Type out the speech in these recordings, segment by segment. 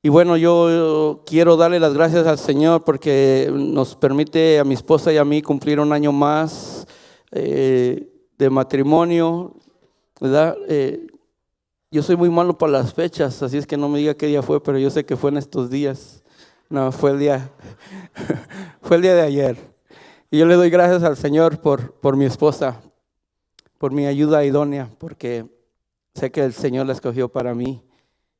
Y bueno, yo quiero darle las gracias al Señor porque nos permite a mi esposa y a mí cumplir un año más de matrimonio, ¿verdad? Yo soy muy malo para las fechas, así es que no me diga qué día fue, pero yo sé que fue en estos días. No, fue el día de ayer. Y yo le doy gracias al Señor por mi esposa, por mi ayuda idónea, porque sé que el Señor la escogió para mí.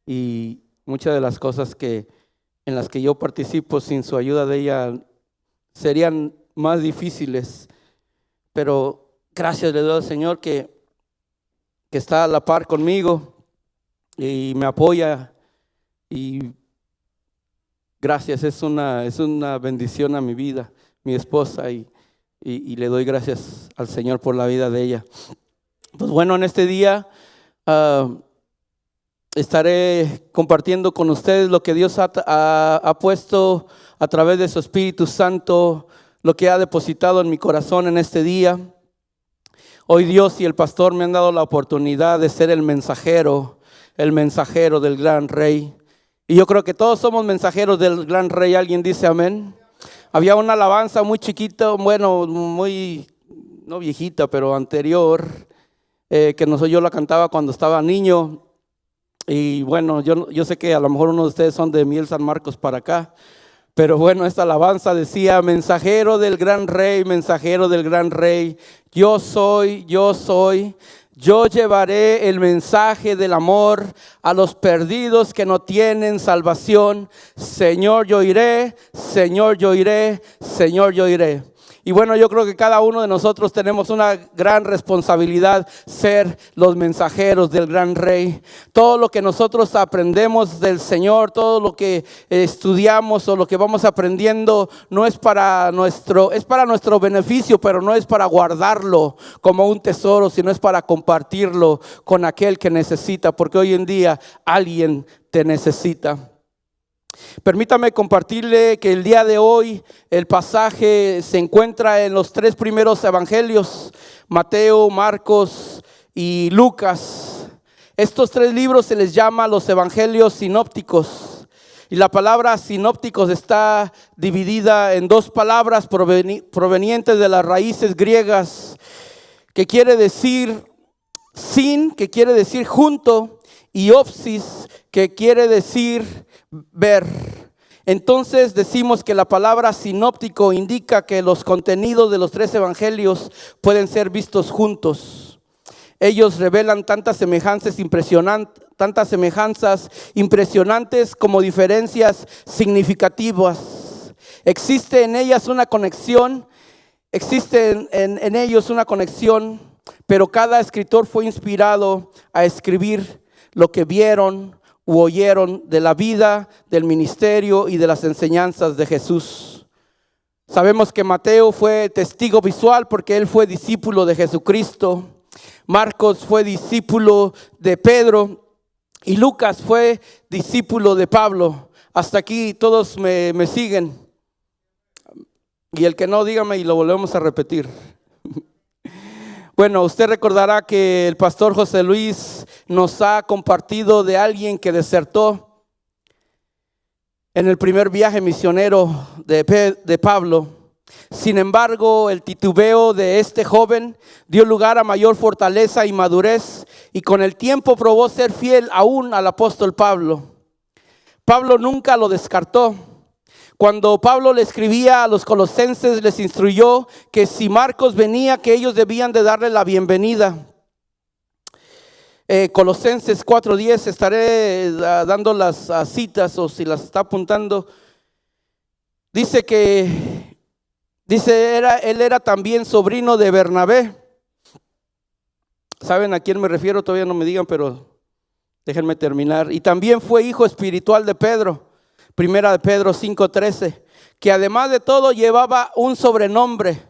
Y muchas de las cosas en las que yo participo sin su ayuda de ella serían más difíciles. Pero gracias le doy al Señor que está a la par conmigo y me apoya. Y gracias, es una bendición a mi vida, mi esposa, y le doy gracias al Señor por la vida de ella. Pues bueno, en este día estaré compartiendo con ustedes lo que Dios ha puesto a través de su Espíritu Santo, lo que ha depositado en mi corazón en este día. Hoy Dios y el pastor me han dado la oportunidad de ser el mensajero del gran Rey. Y yo creo que todos somos mensajeros del gran Rey. ¿Alguien dice amén? Había una alabanza muy chiquita, bueno, muy, no viejita, pero anterior, yo la cantaba cuando estaba niño. Y bueno, yo sé que a lo mejor uno de ustedes son de Miel San Marcos para acá, pero bueno, esta alabanza decía: mensajero del gran Rey, yo soy, yo llevaré el mensaje del amor a los perdidos que no tienen salvación. Señor, yo iré, Señor, yo iré, Señor, yo iré. Y bueno, yo creo que cada uno de nosotros tenemos una gran responsabilidad, ser los mensajeros del gran Rey. Todo lo que nosotros aprendemos del Señor, todo lo que estudiamos o lo que vamos aprendiendo, no es es para nuestro beneficio, pero no es para guardarlo como un tesoro, sino es para compartirlo con aquel que necesita, porque hoy en día alguien te necesita. Permítame compartirle que el día de hoy el pasaje se encuentra en los 3 primeros evangelios: Mateo, Marcos y Lucas. Estos 3 libros se les llama los evangelios sinópticos. Y la palabra sinópticos está dividida en 2 palabras provenientes de las raíces griegas, que quiere decir sin, que quiere decir junto, y opsis, que quiere decir ver. Entonces decimos que la palabra sinóptico indica que los contenidos de los 3 evangelios pueden ser vistos juntos. Ellos revelan tantas semejanzas impresionantes como diferencias significativas. Existe en ellas una conexión, en ellos una conexión, pero cada escritor fue inspirado a escribir lo que vieron u oyeron de la vida, del ministerio y de las enseñanzas de Jesús. Sabemos que Mateo fue testigo visual porque él fue discípulo de Jesucristo. Marcos fue discípulo de Pedro y Lucas fue discípulo de Pablo. Hasta aquí todos me siguen. Y el que no, dígame y lo volvemos a repetir. Bueno, usted recordará que el pastor José Luis nos ha compartido de alguien que desertó en el primer viaje misionero de Pablo. Sin embargo, el titubeo de este joven dio lugar a mayor fortaleza y madurez, y con el tiempo probó ser fiel aún al apóstol Pablo. Pablo nunca lo descartó. Cuando Pablo le escribía a los colosenses, les instruyó que si Marcos venía, que ellos debían de darle la bienvenida. Colosenses 4:10, estaré dando las citas o si las está apuntando. Dice él era también sobrino de Bernabé. ¿Saben a quién me refiero? Todavía no me digan, pero déjenme terminar. Y también fue hijo espiritual de Pedro. Primera de Pedro 5:13, que además de todo llevaba un sobrenombre.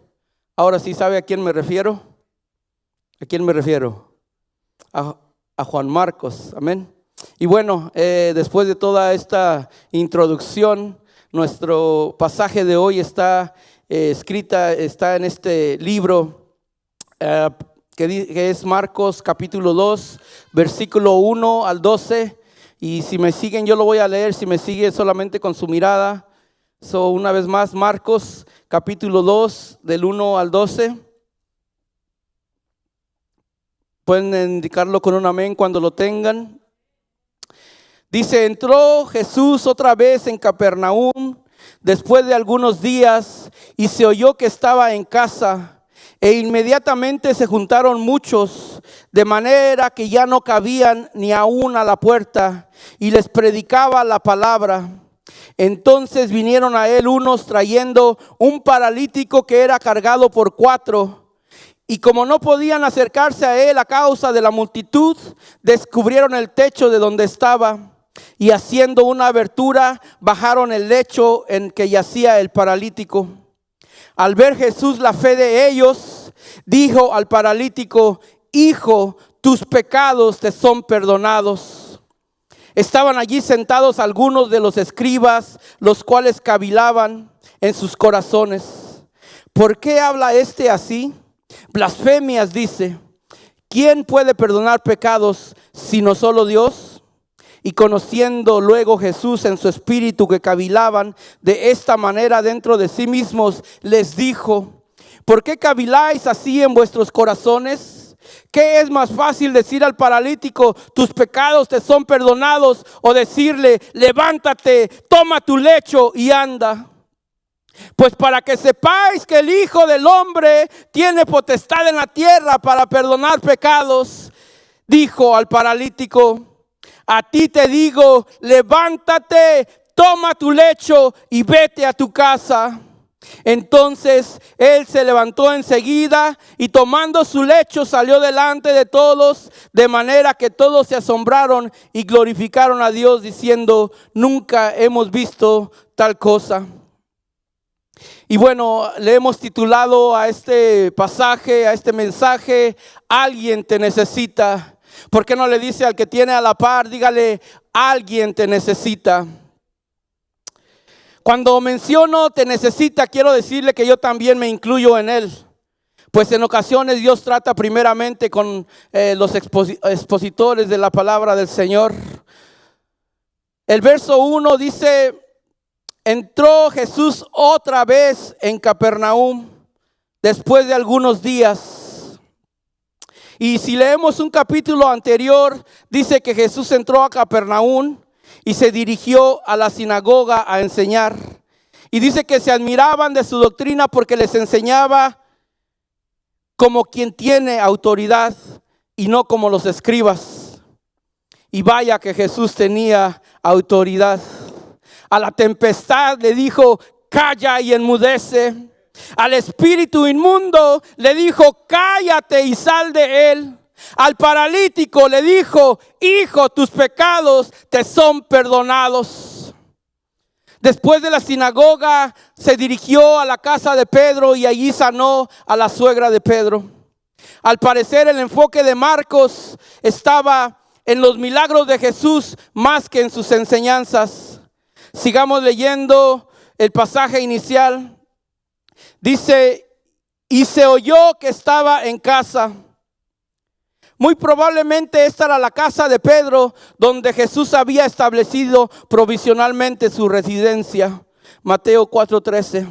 Ahora sí sabe a quién me refiero. ¿A quién me refiero? A Juan Marcos, amén. Y bueno, después de toda esta introducción, nuestro pasaje de hoy está en este libro que es Marcos capítulo 2, versículo 1 al 12. Y si me siguen, yo lo voy a leer, si me sigue solamente con su mirada. Una vez más, Marcos capítulo 2, del 1 al 12. Pueden indicarlo con un amén cuando lo tengan. Dice: entró Jesús otra vez en Capernaum después de algunos días, y se oyó que estaba en casa, e inmediatamente se juntaron muchos, de manera que ya no cabían ni aún a la puerta, y les predicaba la palabra. Entonces vinieron a él unos trayendo un paralítico que era cargado por 4, y como no podían acercarse a él a causa de la multitud, descubrieron el techo de donde estaba, y haciendo una abertura, bajaron el lecho en que yacía el paralítico. Al ver Jesús la fe de ellos, dijo al paralítico: hijo, tus pecados te son perdonados. Estaban allí sentados algunos de los escribas, los cuales cavilaban en sus corazones: ¿por qué habla este así? Blasfemias dice. ¿Quién puede perdonar pecados sino solo Dios? Y conociendo luego Jesús en su espíritu que cavilaban de esta manera dentro de sí mismos, les dijo: ¿por qué caviláis así en vuestros corazones? ¿Qué es más fácil, decir al paralítico: tus pecados te son perdonados, o decirle: levántate, toma tu lecho y anda? Pues para que sepáis que el Hijo del Hombre tiene potestad en la tierra para perdonar pecados, dijo al paralítico: a ti te digo, levántate, toma tu lecho y vete a tu casa. Entonces él se levantó enseguida y tomando su lecho salió delante de todos, de manera que todos se asombraron y glorificaron a Dios, diciendo: nunca hemos visto tal cosa. Y bueno, le hemos titulado a este pasaje, a este mensaje: alguien te necesita. ¿Por qué no le dice al que tiene a la par? Dígale: alguien te necesita. Cuando menciono te necesita, quiero decirle que yo también me incluyo en él. Pues en ocasiones Dios trata primeramente con los expositores de la palabra del Señor. El verso 1 dice: entró Jesús otra vez en Capernaum después de algunos días. Y si leemos un capítulo anterior, dice que Jesús entró a Capernaum y se dirigió a la sinagoga a enseñar. Y dice que se admiraban de su doctrina porque les enseñaba como quien tiene autoridad y no como los escribas. Y vaya que Jesús tenía autoridad. A la tempestad le dijo: calla y enmudece. Al espíritu inmundo le dijo: cállate y sal de él. Al paralítico le dijo: hijo, tus pecados te son perdonados. Después de la sinagoga se dirigió a la casa de Pedro y allí sanó a la suegra de Pedro. Al parecer el enfoque de Marcos estaba en los milagros de Jesús más que en sus enseñanzas. Sigamos leyendo el pasaje inicial. Dice: y se oyó que estaba en casa. Muy probablemente esta era la casa de Pedro, donde Jesús había establecido provisionalmente su residencia. Mateo 4:13.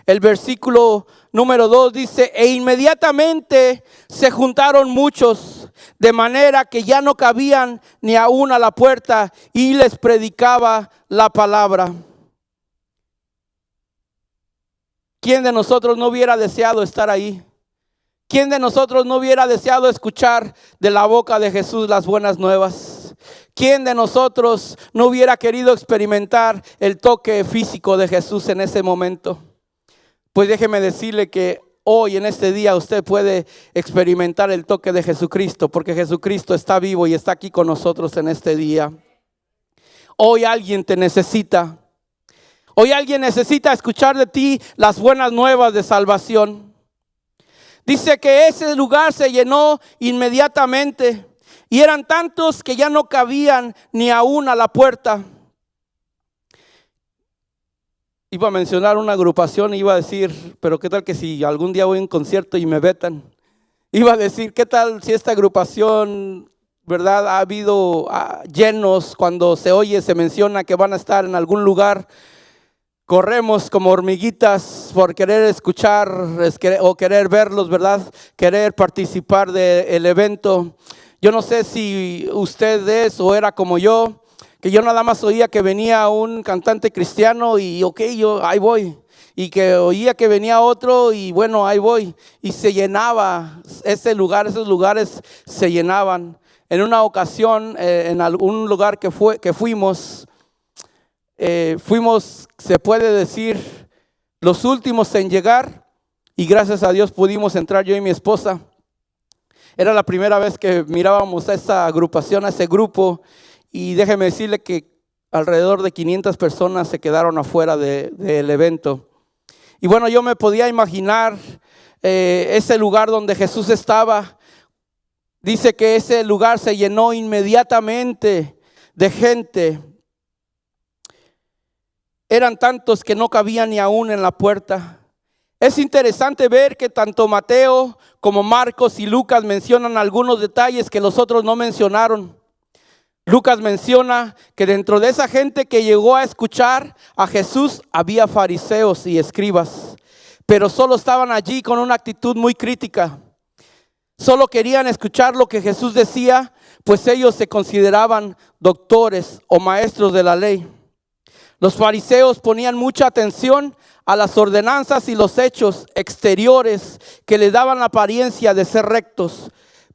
El versículo número 2 dice: e inmediatamente se juntaron muchos, de manera que ya no cabían ni aún a la puerta, y les predicaba la palabra. ¿Quién de nosotros no hubiera deseado estar ahí? ¿Quién de nosotros no hubiera deseado escuchar de la boca de Jesús las buenas nuevas? ¿Quién de nosotros no hubiera querido experimentar el toque físico de Jesús en ese momento? Pues déjeme decirle que hoy, en este día, usted puede experimentar el toque de Jesucristo, porque Jesucristo está vivo y está aquí con nosotros en este día. Hoy alguien te necesita. Hoy alguien necesita escuchar de ti las buenas nuevas de salvación. Dice que ese lugar se llenó inmediatamente y eran tantos que ya no cabían ni aún a la puerta. Iba a mencionar una agrupación y iba a decir: pero qué tal que si algún día voy a un concierto y me vetan. Iba a decir: qué tal si esta agrupación ¿verdad? Ha habido llenos cuando se menciona que van a estar en algún lugar. Corremos como hormiguitas por querer escuchar o querer verlos, ¿verdad? Querer participar del evento. Yo no sé si usted es o era como yo, que yo nada más oía que venía un cantante cristiano y yo ahí voy. Y que oía que venía otro y bueno, ahí voy. Y se llenaba esos lugares se llenaban. En una ocasión, en algún lugar que fuimos, se puede decir, los últimos en llegar, y gracias a Dios pudimos entrar yo y mi esposa. Era la primera vez que mirábamos a esa agrupación, a ese grupo, y déjeme decirle que alrededor de 500 personas se quedaron afuera del evento. Y bueno, yo me podía imaginar ese lugar donde Jesús estaba. Dice que ese lugar se llenó inmediatamente de gente. Eran tantos que no cabían ni aún en la puerta. Es interesante ver que tanto Mateo como Marcos y Lucas mencionan algunos detalles que los otros no mencionaron. Lucas menciona que dentro de esa gente que llegó a escuchar a Jesús había fariseos y escribas, pero solo estaban allí con una actitud muy crítica. Solo querían escuchar lo que Jesús decía, pues ellos se consideraban doctores o maestros de la ley. Los fariseos ponían mucha atención a las ordenanzas y los hechos exteriores que les daban la apariencia de ser rectos,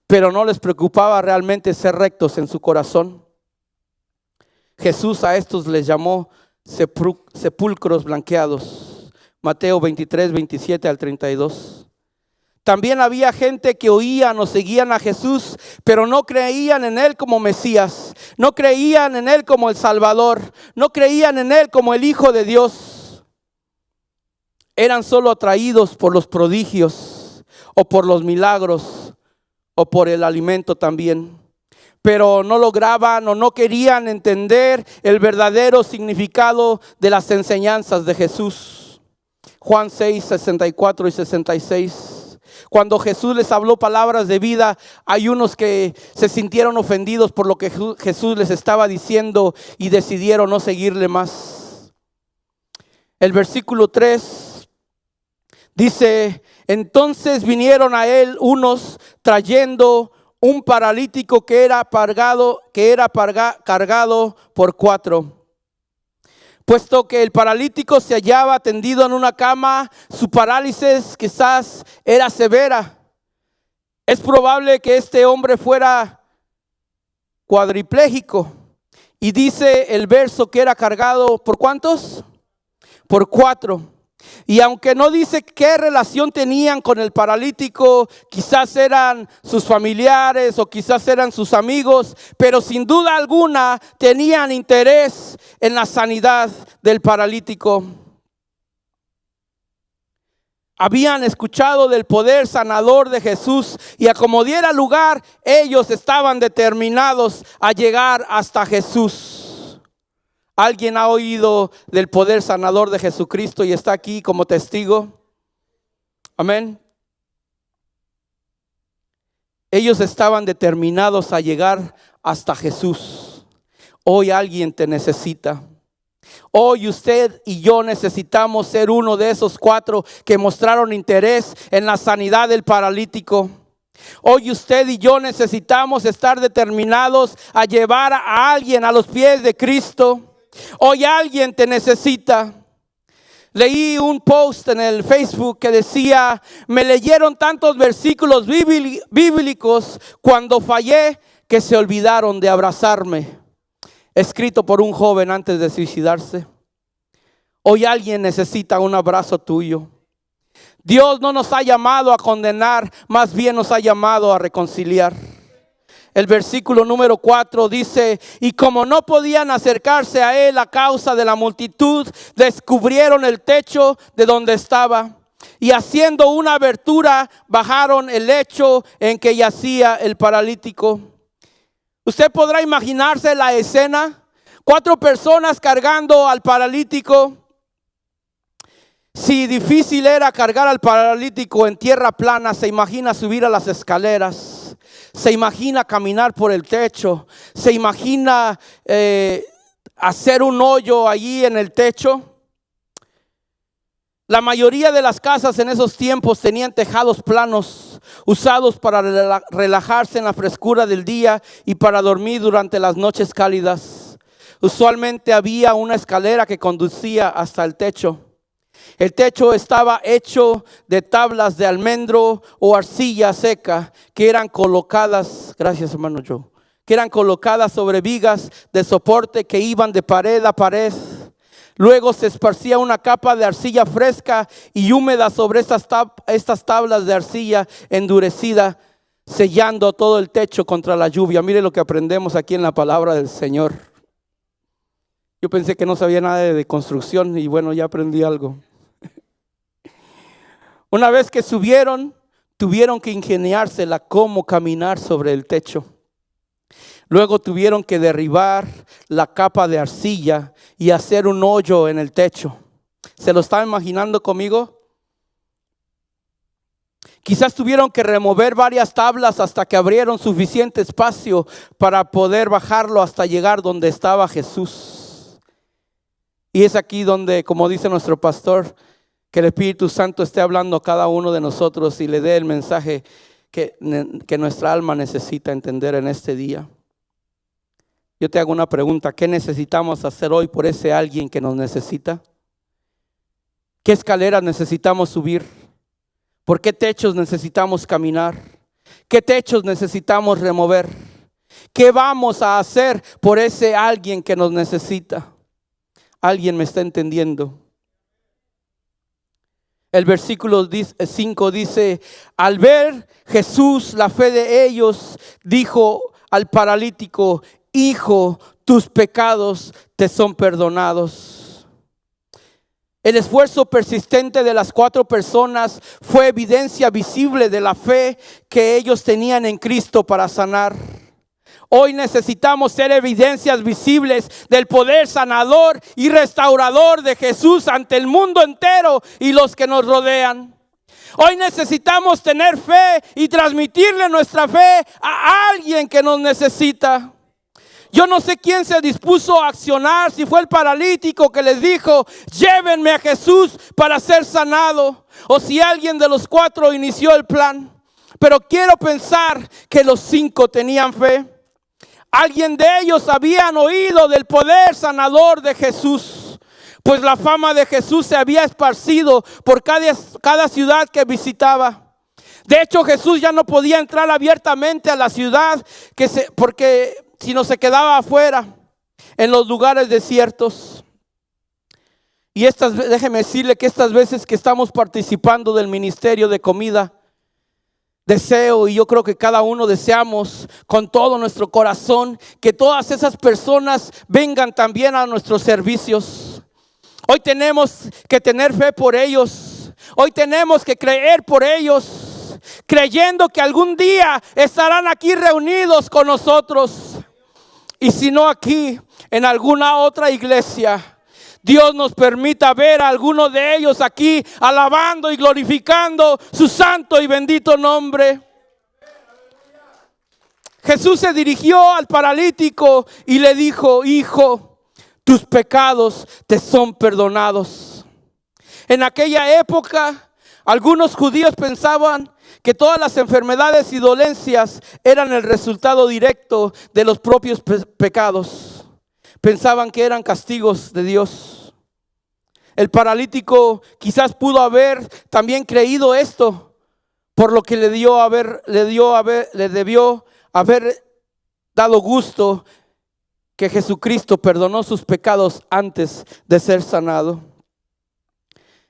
pero no les preocupaba realmente ser rectos en su corazón. Jesús a estos les llamó sepulcros blanqueados. Mateo 23, 27 al 32. También había gente que oían o seguían a Jesús, pero no creían en Él como Mesías. No creían en Él como el Salvador. No creían en Él como el Hijo de Dios. Eran solo atraídos por los prodigios o por los milagros o por el alimento también. Pero no lograban o no querían entender el verdadero significado de las enseñanzas de Jesús. Juan 6, 64 y 66. Cuando Jesús les habló palabras de vida, hay unos que se sintieron ofendidos por lo que Jesús les estaba diciendo y decidieron no seguirle más. El versículo 3 dice: entonces vinieron a él unos trayendo un paralítico que era cargado por 4. Puesto que el paralítico se hallaba tendido en una cama, su parálisis quizás era severa. Es probable que este hombre fuera cuadripléjico. Y dice el verso que era cargado ¿por cuántos? Por 4. Y aunque no dice qué relación tenían con el paralítico, quizás eran sus familiares o quizás eran sus amigos, pero sin duda alguna tenían interés en la sanidad del paralítico. Habían escuchado del poder sanador de Jesús y a como diera lugar, ellos estaban determinados a llegar hasta Jesús. ¿Alguien ha oído del poder sanador de Jesucristo y está aquí como testigo? Amén. Ellos estaban determinados a llegar hasta Jesús. Hoy alguien te necesita. Hoy usted y yo necesitamos ser uno de esos 4 que mostraron interés en la sanidad del paralítico. Hoy usted y yo necesitamos estar determinados a llevar a alguien a los pies de Cristo. Hoy alguien te necesita. Leí un post en el Facebook que decía: me leyeron tantos versículos bíblicos cuando fallé que se olvidaron de abrazarme. Escrito por un joven antes de suicidarse. Hoy alguien necesita un abrazo tuyo. Dios no nos ha llamado a condenar, más bien nos ha llamado a reconciliar. El versículo número 4 dice: y como no podían acercarse a él a causa de la multitud, descubrieron el techo de donde estaba, y haciendo una abertura bajaron el lecho en que yacía el paralítico. Usted podrá imaginarse la escena: 4 personas cargando al paralítico. Si difícil era cargar al paralítico en tierra plana, se imagina subir a las escaleras. se imagina caminar por el techo, se imagina hacer un hoyo allí en el techo. La mayoría de las casas en esos tiempos tenían tejados planos, usados para relajarse en la frescura del día y para dormir durante las noches cálidas. Usualmente había una escalera que conducía hasta el techo. El techo estaba hecho de tablas de almendro o arcilla seca que eran colocadas, gracias hermano Joe, que eran colocadas sobre vigas de soporte que iban de pared a pared. Luego se esparcía una capa de arcilla fresca y húmeda sobre estas tablas de arcilla endurecida, sellando todo el techo contra la lluvia. Mire lo que aprendemos aquí en la palabra del Señor. Yo pensé que no sabía nada de construcción y bueno, ya aprendí algo. Una vez que subieron, tuvieron que ingeniársela cómo caminar sobre el techo. Luego tuvieron que derribar la capa de arcilla y hacer un hoyo en el techo. ¿Se lo está imaginando conmigo? Quizás tuvieron que remover varias tablas hasta que abrieron suficiente espacio para poder bajarlo hasta llegar donde estaba Jesús. Y es aquí donde, como dice nuestro pastor, que el Espíritu Santo esté hablando a cada uno de nosotros y le dé el mensaje que nuestra alma necesita entender en este día. Yo te hago una pregunta: ¿qué necesitamos hacer hoy por ese alguien que nos necesita? ¿Qué escaleras necesitamos subir? ¿Por qué techos necesitamos caminar? ¿Qué techos necesitamos remover? ¿Qué vamos a hacer por ese alguien que nos necesita? ¿Alguien me está entendiendo? El versículo 5 dice: al ver Jesús la fe de ellos, dijo al paralítico: hijo, tus pecados te son perdonados. El esfuerzo persistente de las 4 personas fue evidencia visible de la fe que ellos tenían en Cristo para sanar. Hoy necesitamos ser evidencias visibles del poder sanador y restaurador de Jesús ante el mundo entero y los que nos rodean. Hoy necesitamos tener fe y transmitirle nuestra fe a alguien que nos necesita. Yo no sé quién se dispuso a accionar, si fue el paralítico que les dijo: llévenme a Jesús para ser sanado, o si alguien de los 4 inició el plan. Pero quiero pensar que los 5 tenían fe. Alguien de ellos habían oído del poder sanador de Jesús, pues la fama de Jesús se había esparcido por cada ciudad que visitaba. De hecho, Jesús ya no podía entrar abiertamente a la ciudad porque si no se quedaba afuera en los lugares desiertos. Y déjeme decirle que estas veces que estamos participando del ministerio de comida, deseo, y yo creo que cada uno deseamos con todo nuestro corazón, que todas esas personas vengan también a nuestros servicios. Hoy tenemos que tener fe por ellos. Hoy tenemos que creer por ellos, creyendo que algún día estarán aquí reunidos con nosotros. Y si no aquí, en alguna otra iglesia, Dios nos permita ver a algunos de ellos aquí alabando y glorificando su santo y bendito nombre. Jesús se dirigió al paralítico y le dijo: hijo, tus pecados te son perdonados. En aquella época, algunos judíos pensaban que todas las enfermedades y dolencias eran el resultado directo de los propios pecados. Pensaban que eran castigos de Dios. El paralítico quizás pudo haber también creído esto, por lo que le debió haber dado gusto que Jesucristo perdonó sus pecados antes de ser sanado.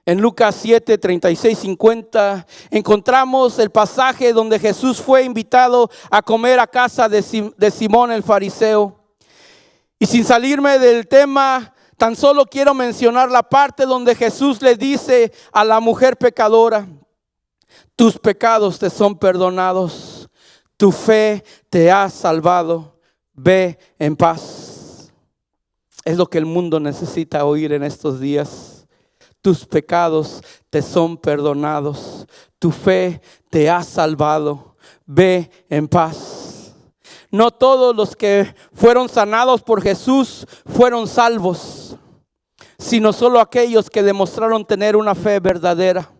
En Lucas 7, 36, 50 encontramos el pasaje donde Jesús fue invitado a comer a casa de Simón el fariseo. Y sin salirme del tema, tan solo quiero mencionar la parte donde Jesús le dice a la mujer pecadora: tus pecados te son perdonados, tu fe te ha salvado, ve en paz. Es lo que el mundo necesita oír en estos días. Tus pecados te son perdonados, tu fe te ha salvado, ve en paz. No todos los que fueron sanados por Jesús fueron salvos, sino solo aquellos que demostraron tener una fe verdadera.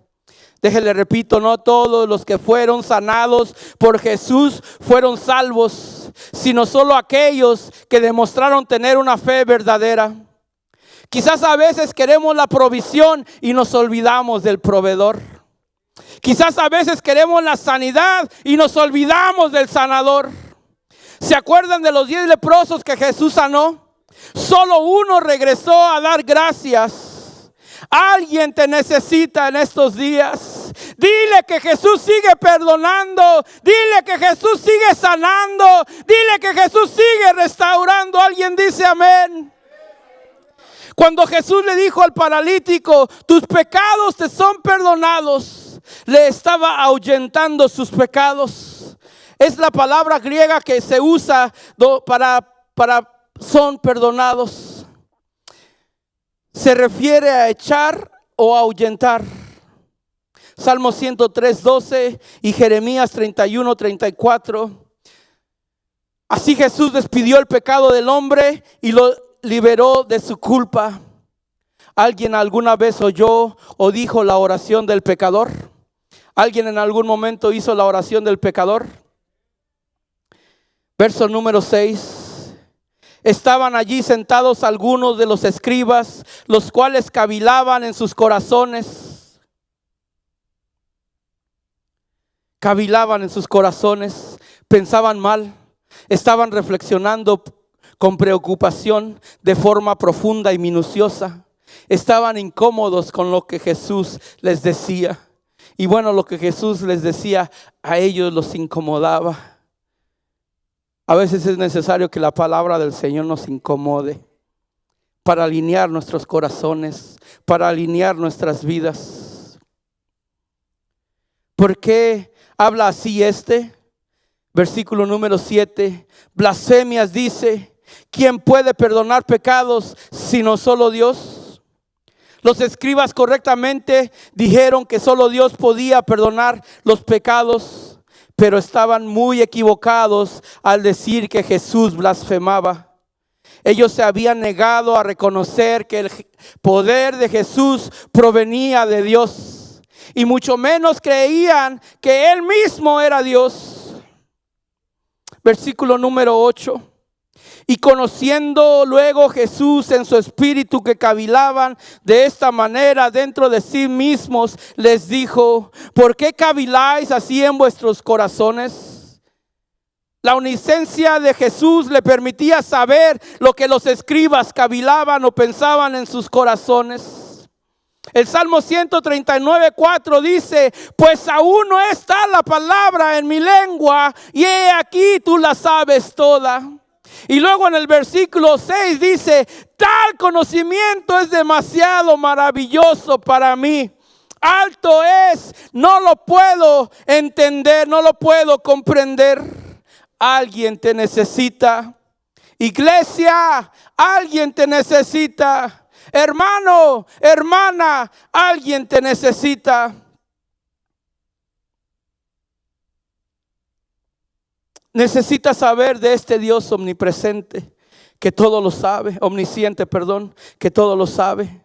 Déjele repito, no todos los que fueron sanados por Jesús fueron salvos, sino solo aquellos que demostraron tener una fe verdadera. Quizás a veces queremos la provisión y nos olvidamos del proveedor. Quizás a veces queremos la sanidad y nos olvidamos del sanador. ¿Se acuerdan de los 10 leprosos que Jesús sanó? Solo uno regresó a dar gracias. Alguien te necesita en estos días. Dile que Jesús sigue perdonando. Dile que Jesús sigue sanando. Dile que Jesús sigue restaurando. Alguien dice amén. Cuando Jesús le dijo al paralítico, tus pecados te son perdonados, le estaba ahuyentando sus pecados. Es la palabra griega que se usa para son perdonados. Se refiere a echar o ahuyentar. Salmo 103:12 y Jeremías 31:34. Así Jesús despidió el pecado del hombre y lo liberó de su culpa. ¿Alguien alguna vez oyó o dijo la oración del pecador? ¿Alguien en algún momento hizo la oración del pecador? Verso número 6. Estaban allí sentados algunos de los escribas, los cuales cavilaban en sus corazones. Cavilaban en sus corazones, pensaban mal, estaban reflexionando con preocupación de forma profunda y minuciosa. Estaban incómodos con lo que Jesús les decía. Y bueno, lo que Jesús les decía a ellos los incomodaba. A veces es necesario que la palabra del Señor nos incomode para alinear nuestros corazones, para alinear nuestras vidas. ¿Por qué habla así versículo número 7? Blasfemias dice: ¿quién puede perdonar pecados sino solo Dios? Los escribas correctamente dijeron que solo Dios podía perdonar los pecados, pero estaban muy equivocados al decir que Jesús blasfemaba. Ellos se habían negado a reconocer que el poder de Jesús provenía de Dios, y mucho menos creían que Él mismo era Dios. Versículo número 8. Y conociendo luego Jesús en su espíritu que cavilaban de esta manera dentro de sí mismos, les dijo: ¿por qué caviláis así en vuestros corazones? La omnisciencia de Jesús le permitía saber lo que los escribas cavilaban o pensaban en sus corazones. El Salmo 139:4 dice: pues aún no está la palabra en mi lengua, y he aquí tú la sabes toda. Y luego en el versículo 6 dice: tal conocimiento es demasiado maravilloso para mí. Alto es, no lo puedo entender, no lo puedo comprender. Alguien te necesita. Iglesia, alguien te necesita. Hermano, hermana, alguien te necesita. Necesitas saber de este Dios omnipresente, que todo lo sabe, omnisciente, que todo lo sabe.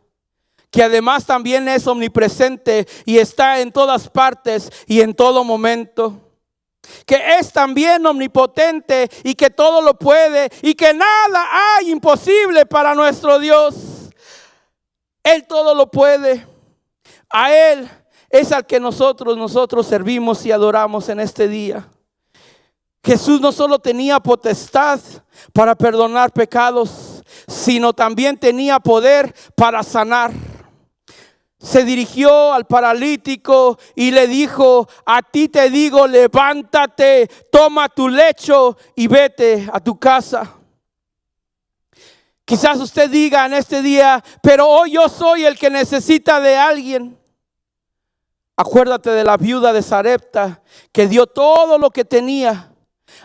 Que además también es omnipresente y está en todas partes y en todo momento. Que es también omnipotente y que todo lo puede y que nada hay imposible para nuestro Dios. Él todo lo puede. A Él es al que nosotros servimos y adoramos en este día. Jesús no solo tenía potestad para perdonar pecados, sino también tenía poder para sanar. Se dirigió al paralítico y le dijo: a ti te digo, levántate, toma tu lecho y vete a tu casa. Quizás usted diga en este día: pero hoy yo soy el que necesita de alguien. Acuérdate de la viuda de Sarepta, que dio todo lo que tenía.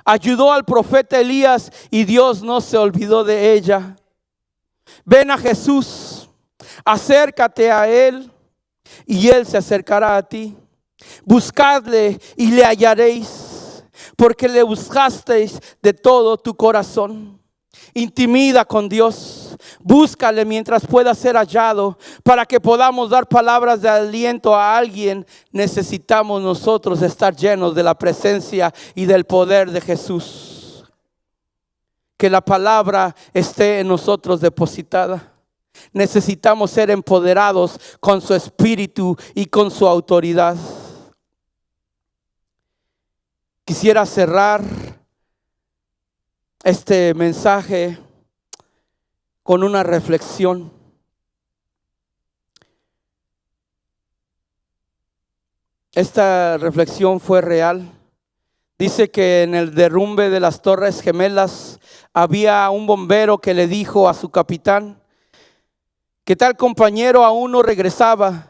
Ayudó al profeta Elías y Dios no se olvidó de ella. Ven a Jesús, acércate a Él y Él se acercará a ti. Buscadle y le hallaréis, porque le buscasteis de todo tu corazón. Intimida con Dios, búscale mientras pueda ser hallado, para que podamos dar palabras de aliento a alguien. Necesitamos nosotros estar llenos de la presencia y del poder de Jesús. Que la palabra esté en nosotros depositada. Necesitamos ser empoderados con su espíritu y con su autoridad. Quisiera cerrar este mensaje con una reflexión. Esta reflexión fue real. Dice que en el derrumbe de las Torres Gemelas había un bombero que le dijo a su capitán que tal compañero aún no regresaba.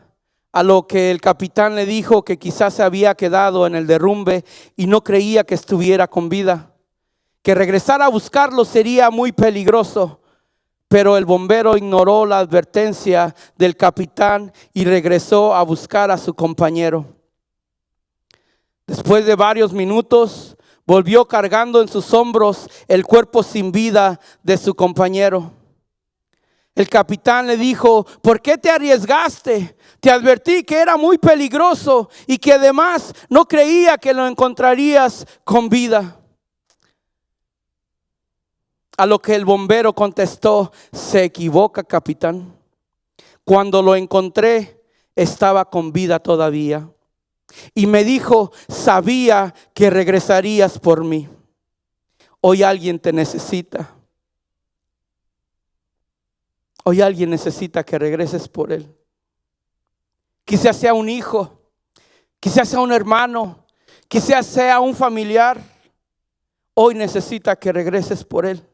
A lo que el capitán le dijo que quizás se había quedado en el derrumbe y no creía que estuviera con vida, que regresar a buscarlo sería muy peligroso. Pero el bombero ignoró la advertencia del capitán y regresó a buscar a su compañero. Después de varios minutos, volvió cargando en sus hombros el cuerpo sin vida de su compañero. El capitán le dijo: ¿por qué te arriesgaste? Te advertí que era muy peligroso y que además no creía que lo encontrarías con vida. A lo que el bombero contestó: se equivoca, capitán. Cuando lo encontré, estaba con vida todavía. Y me dijo: sabía que regresarías por mí. Hoy alguien te necesita. Hoy alguien necesita que regreses por él. Quizás sea un hijo, quizás sea un hermano, quizás sea un familiar. Hoy necesita que regreses por él.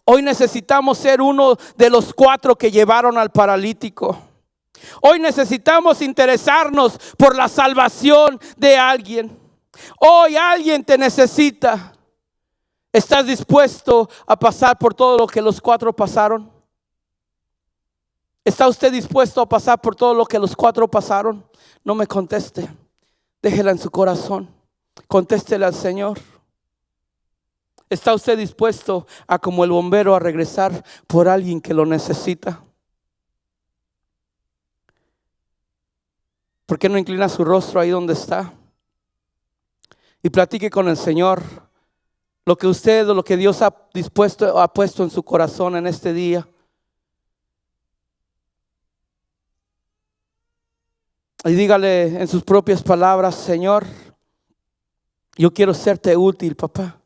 Hoy necesitamos ser uno de los 4 que llevaron al paralítico. Hoy necesitamos interesarnos por la salvación de alguien. Hoy alguien te necesita. ¿Estás dispuesto a pasar por todo lo que los 4 pasaron? ¿Está usted dispuesto a pasar por todo lo que los 4 pasaron? No me conteste. Déjela en su corazón. Contéstele al Señor. ¿Está usted dispuesto a, como el bombero, a regresar por alguien que lo necesita? ¿Por qué no inclina su rostro ahí donde está? Y platique con el Señor lo que usted o lo que Dios ha puesto en su corazón en este día. Y dígale en sus propias palabras: Señor, yo quiero serte útil, papá.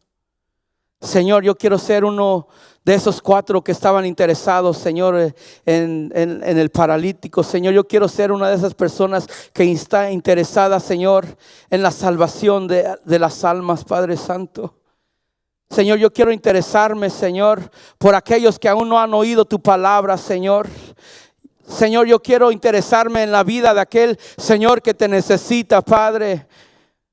Señor, yo quiero ser uno de esos 4 que estaban interesados, Señor, en el paralítico. Señor, yo quiero ser una de esas personas que está interesada, Señor, en la salvación de las almas, Padre Santo. Señor, yo quiero interesarme, Señor, por aquellos que aún no han oído tu palabra, Señor. Señor, yo quiero interesarme en la vida de aquel, Señor, que te necesita, Padre.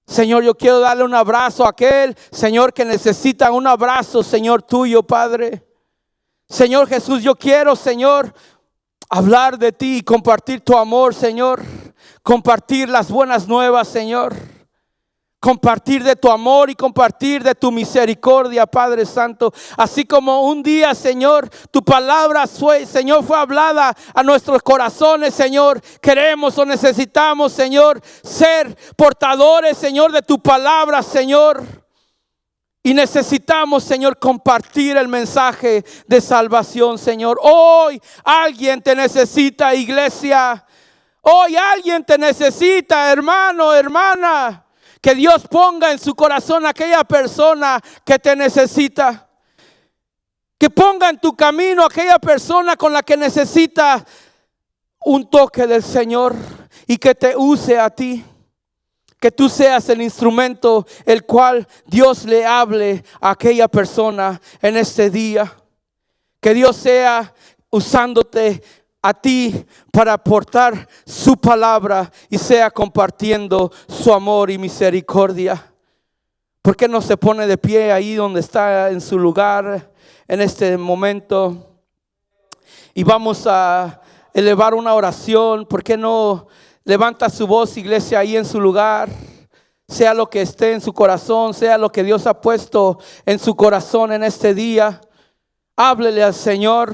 Señor, yo quiero darle un abrazo a aquel, Señor, que necesita un abrazo, Señor, tuyo, Padre. Señor Jesús, yo quiero, Señor, hablar de ti y compartir tu amor, Señor. Compartir las buenas nuevas, Señor. Compartir de tu amor y compartir de tu misericordia, Padre Santo. Así como un día, Señor, tu palabra fue, Señor, fue hablada a nuestros corazones, Señor. Queremos o necesitamos, Señor, ser portadores, Señor, de tu palabra, Señor. Y necesitamos, Señor, compartir el mensaje de salvación, Señor. Hoy alguien te necesita, iglesia. Hoy alguien te necesita, hermano, hermana. Que Dios ponga en su corazón a aquella persona que te necesita. Que ponga en tu camino a aquella persona con la que necesita un toque del Señor. Y que te use a ti. Que tú seas el instrumento el cual Dios le hable a aquella persona en este día. Que Dios sea usándote a ti para aportar su palabra y sea compartiendo su amor y misericordia. ¿Por qué no se pone de pie ahí donde está en su lugar en este momento? Y vamos a elevar una oración. ¿Por qué no levanta su voz, iglesia, ahí en su lugar? sea lo que esté en su corazón, sea lo que Dios ha puesto en su corazón en este día. Háblele al Señor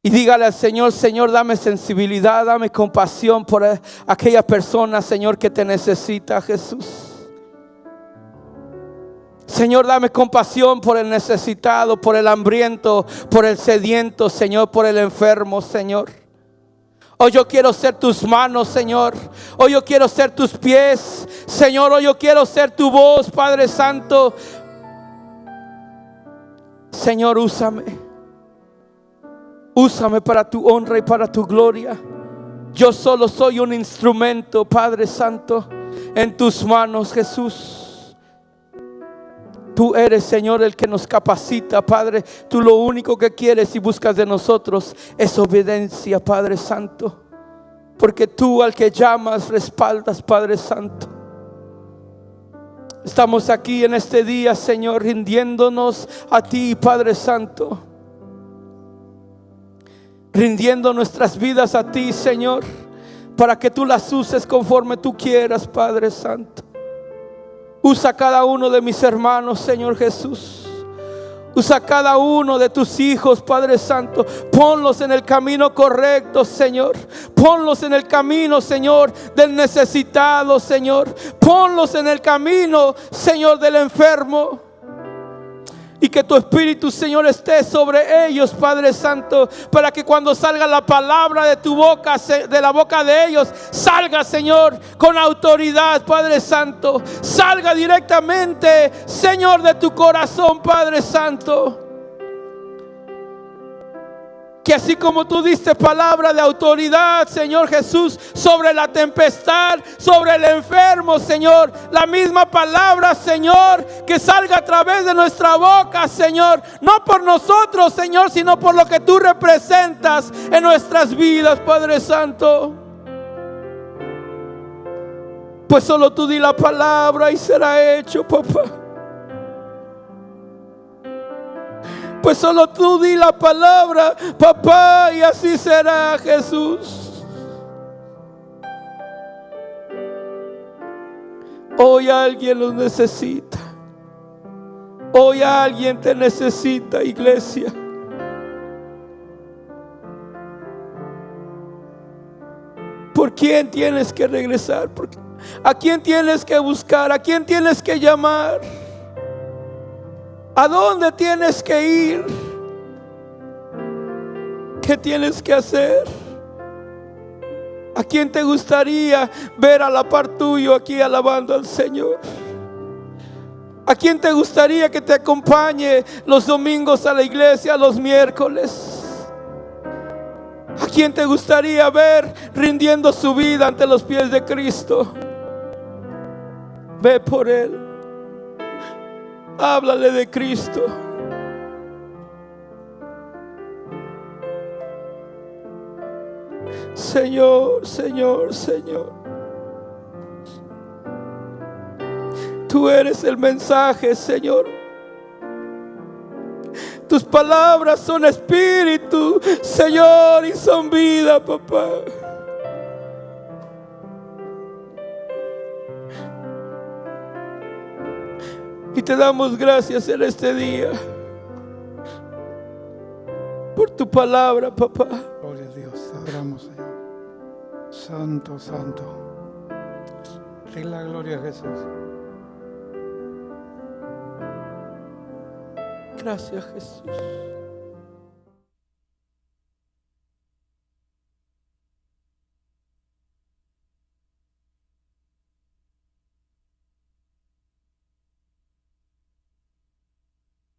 y dígale al Señor: Señor, dame sensibilidad, dame compasión por aquella persona, Señor, que te necesita, Jesús. Señor, dame compasión por el necesitado, por el hambriento, por el sediento, Señor, por el enfermo, Señor. Hoy yo quiero ser tus manos, Señor. Hoy yo quiero ser tus pies, Señor. Hoy yo quiero ser tu voz, Padre Santo. Señor, úsame. Úsame para tu honra y para tu gloria. Yo solo soy un instrumento, Padre Santo, en tus manos, Jesús. Tú eres, Señor, el que nos capacita, Padre. Tú lo único que quieres y buscas de nosotros es obediencia, Padre Santo. Porque tú al que llamas respaldas, Padre Santo. Estamos aquí en este día, Señor, rindiéndonos a ti, Padre Santo. Rindiendo nuestras vidas a ti, Señor, para que tú las uses conforme tú quieras, Padre Santo. Usa cada uno de mis hermanos, Señor Jesús. Usa cada uno de tus hijos, Padre Santo. Ponlos en el camino correcto, Señor. Ponlos en el camino, Señor, del necesitado, Señor. Ponlos en el camino, Señor, del enfermo. Y que tu Espíritu, Señor, esté sobre ellos, Padre Santo, para que cuando salga la palabra de tu boca, de la boca de ellos, salga, Señor, con autoridad, Padre Santo. Salga directamente, Señor, de tu corazón, Padre Santo. Que así como tú diste palabra de autoridad, Señor Jesús, sobre la tempestad, sobre el enfermo, Señor, la misma palabra, Señor, que salga a través de nuestra boca, Señor, no por nosotros, Señor, sino por lo que tú representas en nuestras vidas, Padre Santo. Pues solo tú di la palabra y será hecho, papá. Pues solo tú di la palabra, papá, y así será, Jesús. Hoy alguien los necesita. Hoy alguien te necesita, iglesia. ¿Por quién tienes que regresar? ¿A quién tienes que buscar? ¿A quién tienes que llamar? ¿A dónde tienes que ir? ¿Qué tienes que hacer? ¿A quién te gustaría ver a la par tuyo aquí alabando al Señor? ¿A quién te gustaría que te acompañe los domingos a la iglesia, los miércoles? ¿A quién te gustaría ver rindiendo su vida ante los pies de Cristo? Ve por Él. Háblale de Cristo. Señor, Señor, Señor. Tú eres el mensaje, Señor. Tus palabras son espíritu, Señor, y son vida, papá. Y te damos gracias en este día por tu palabra, papá. Gloria a Dios, te adoramos, Señor. Santo, santo. Ten la gloria a Jesús. Gracias, Jesús.